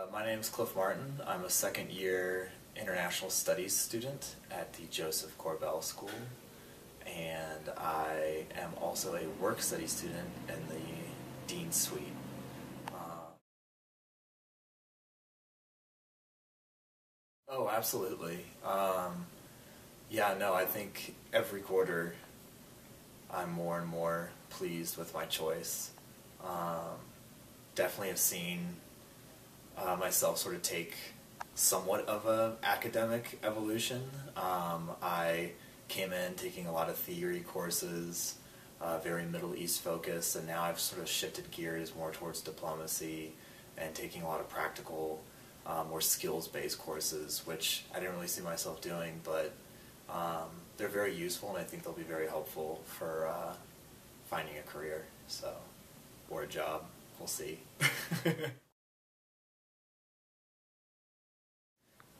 My name is Cliff Martin. I'm a second year international studies student at the Josef Korbel School, and I am also a work study student in the Dean's Suite. Oh, absolutely. Yeah, no, I think every quarter I'm more and more pleased with my choice. Um, Definitely have seen myself sort of take somewhat of a academic evolution. I came in taking a lot of theory courses, very Middle East focused, and now I've sort of shifted gears more towards diplomacy and taking a lot of practical, more skills-based courses, which I didn't really see myself doing, but they're very useful, and I think they'll be very helpful for finding a career, so, or a job. We'll see.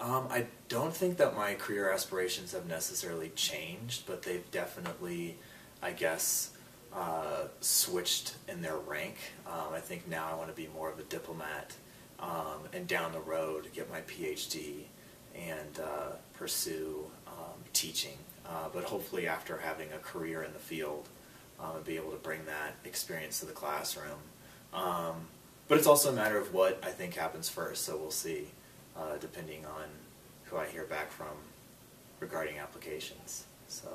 I don't think that my career aspirations have necessarily changed, but they've definitely, I guess, switched in their rank. I think now I want to be more of a diplomat, and down the road get my PhD and pursue teaching. But hopefully after having a career in the field, and be able to bring that experience to the classroom. But it's also a matter of what I think happens first, so we'll see, depending on who I hear back from regarding applications. So,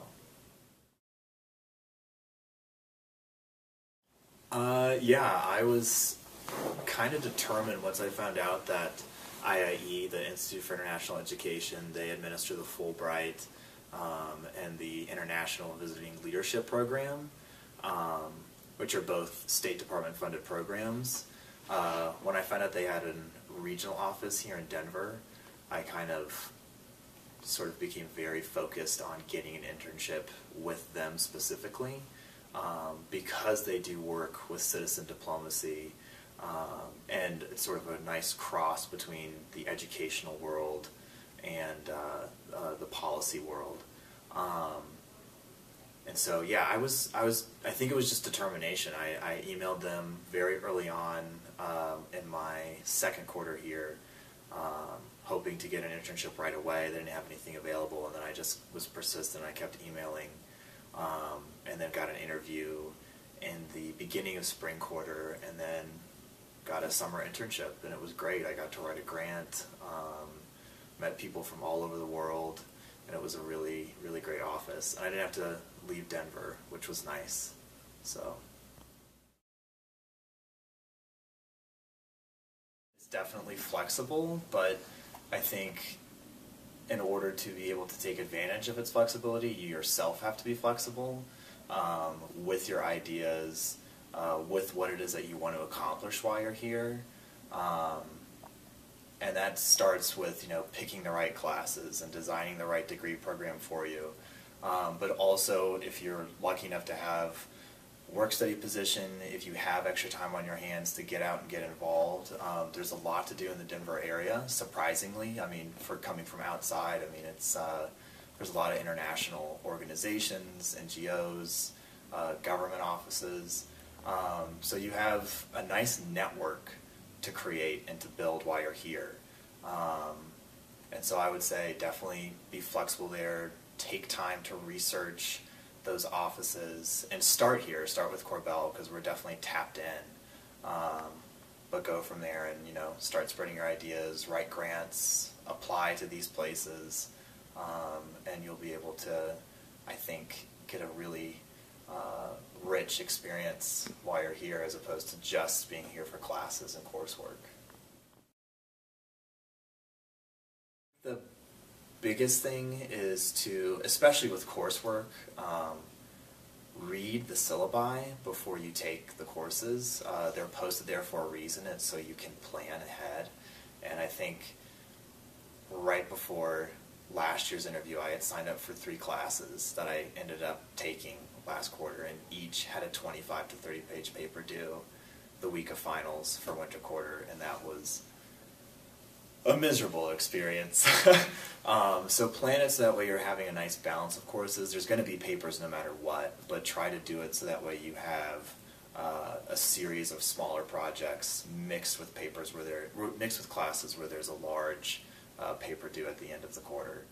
yeah, I was kind of determined once I found out that IIE, the Institute for International Education, they administer the Fulbright and the International Visiting Leadership Program, which are both State Department funded programs. When I found out they had a regional office here in Denver, I kind of sort of became very focused on getting an internship with them specifically, because they do work with citizen diplomacy, and it's sort of a nice cross between the educational world and the policy world. And so, yeah, I think it was just determination. I emailed them very early on in my second quarter here, hoping to get an internship right away. They didn't have anything available, and then I just was persistent. I kept emailing, and then got an interview in the beginning of spring quarter, and then got a summer internship, and it was great. I got to write a grant, met people from all over the world, and it was a really, really great office. And I didn't have to leave Denver, which was nice. So it's definitely flexible, but I think in order to be able to take advantage of its flexibility, you yourself have to be flexible with your ideas, with what it is that you want to accomplish while you're here. And that starts with, you know, picking the right classes and designing the right degree program for you. But also, if you're lucky enough to have work study position, if you have extra time on your hands to get out and get involved, there's a lot to do in the Denver area, surprisingly. I mean, for coming from outside, I mean, it's there's a lot of international organizations, NGOs, government offices. So you have a nice network to create and to build while you're here. And so I would say definitely be flexible there, take time to research those offices, and start here, start with Korbel, because we're definitely tapped in. But go from there and, you know, start spreading your ideas, write grants, apply to these places, and you'll be able to, I think, get a really rich experience while you're here, as opposed to just being here for classes and coursework. The biggest thing is to, especially with coursework, read the syllabi before you take the courses. They're posted there for a reason, and so you can plan ahead. And I think right before last year's interview, I had signed up for 3 classes that I ended up taking last quarter, and each had a 25 to 30 page paper due the week of finals for winter quarter, and that was a miserable experience. So plan it so that way you're having a nice balance of courses. There's going to be papers no matter what, but try to do it so that way you have a series of smaller projects mixed with classes where there's a large paper due at the end of the quarter.